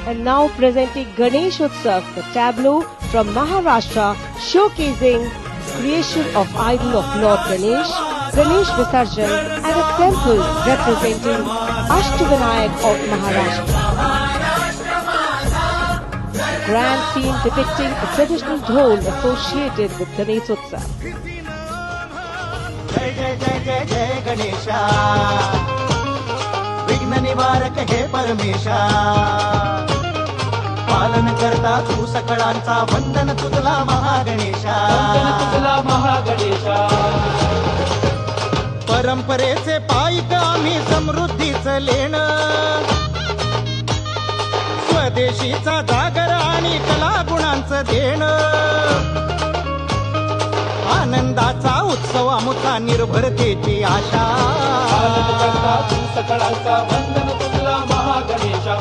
And now presenting Ganesh Utsav, the tableau from Maharashtra showcasing creation of idol of Lord Ganesh, Ganesh Visarjan and a temple representing Ashtavinayak of Maharashtra. Grand scene depicting a traditional dhol associated with Ganesh Utsav. जय जय जय जय जय गणेशा विघ्न निवारक हे परमेशा पालन करता तू सकळांचा वंदन तुझला महागणेशा परंपरेचे पायिक आम्ही समृद्धीचं लेणं स्वदेशीचा जागर आणि कला गुणांचं देणं आनंदाचा उत्सव आमुचा निर्भरतेची आशा सकळाचा वंदन तुला महागणेशा